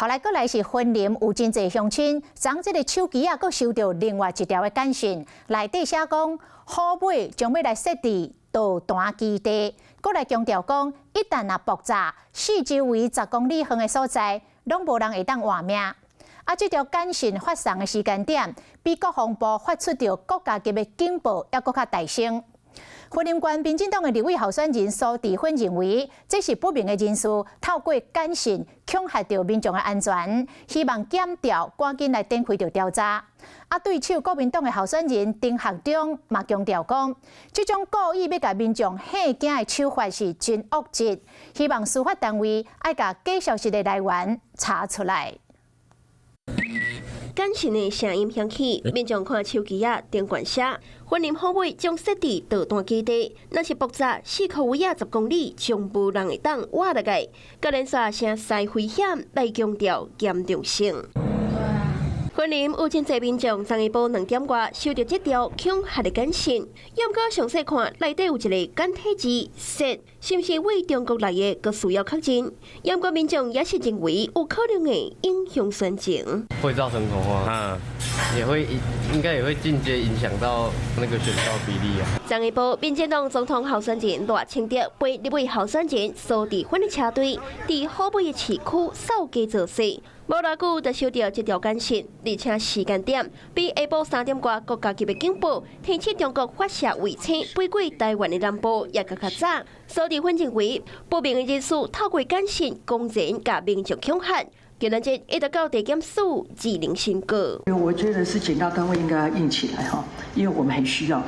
后来过来是婚林有真侪乡亲，将这个手机啊，佫收到另外一条的简讯，内底写讲好尾将要来设置导弹基地，佫来强调讲，一旦爆炸，四周围10公里远的所在，拢无人会当活命。这条简讯发送的时间点，比国防部发出着国家级的警报还佫较大声。云林县民进党的立委候选人苏治芬认为，这是不明的人士透过简讯恐吓着民众的安全，希望检调赶紧来展开着调查。对手国民党的候选人丁学忠嘛强调讲，这种故意要甲民众吓惊的手法是真恶质，希望司法单位爱甲假消息的来源查出来。简讯的声音响起，民众看手机啊，电管写，云林好尾将设置导弹基地，若是爆炸，4颗位啊10公里，将无人会当活得来。个人说声赛危险，来强调严重性。云林有真侪民众昨下晡2点外收到这条恐吓的简讯，要唔过详细看，内底有一个简体字说，是不是为中国来的，佮需要确认。要唔过民众也是认为有可能的影响选情，会造成恐慌，应该也会间接影响到那个选票比例啊。昨下晡，民进党总统候选人赖清德陪立委候选人苏治芬的车队，伫好尾的市区扫街造势。无偌久就收到这条简讯，而且时间点比下晡3点外国家级的警报提醒中国发射卫星飞过台湾的南部，也较早。苏治芬认为，不明的人士透过简讯公然甲民众恐吓。今日一直到地检署指令宣告。我觉得是检调单位应该硬起来哈，因为我们很需要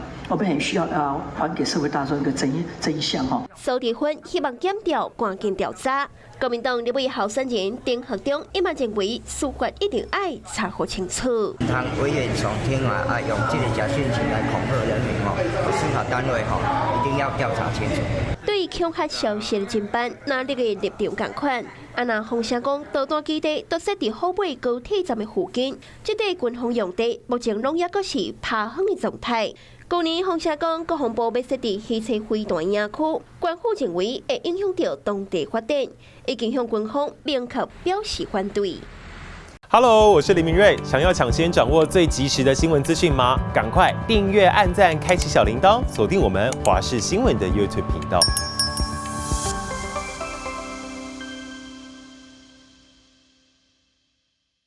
还给社会大众一个真相哈。苏治芬希望检调赶紧调查。国民党立委候选人丁学忠伊嘛认为，司法一定爱查核清楚。通委员上天用这个假讯息来恐吓人民司法单位一定要调查清楚。对于恐吓消息的侦办，哪里个立场同款？若风声讲导弹基地都设伫好尾高铁站的附近，这块军方用地目前拢也阁是趴荒的状态。去年风声讲国防部要设置汽车飞弹营区，官府认为会影响到当地发展，已经向军方明确表示反对。Hello， 我是林明瑞。想要抢先掌握最及时的新闻资讯吗？赶快订阅、按赞、开启小铃铛，锁定我们华视新闻的 YouTube 频道。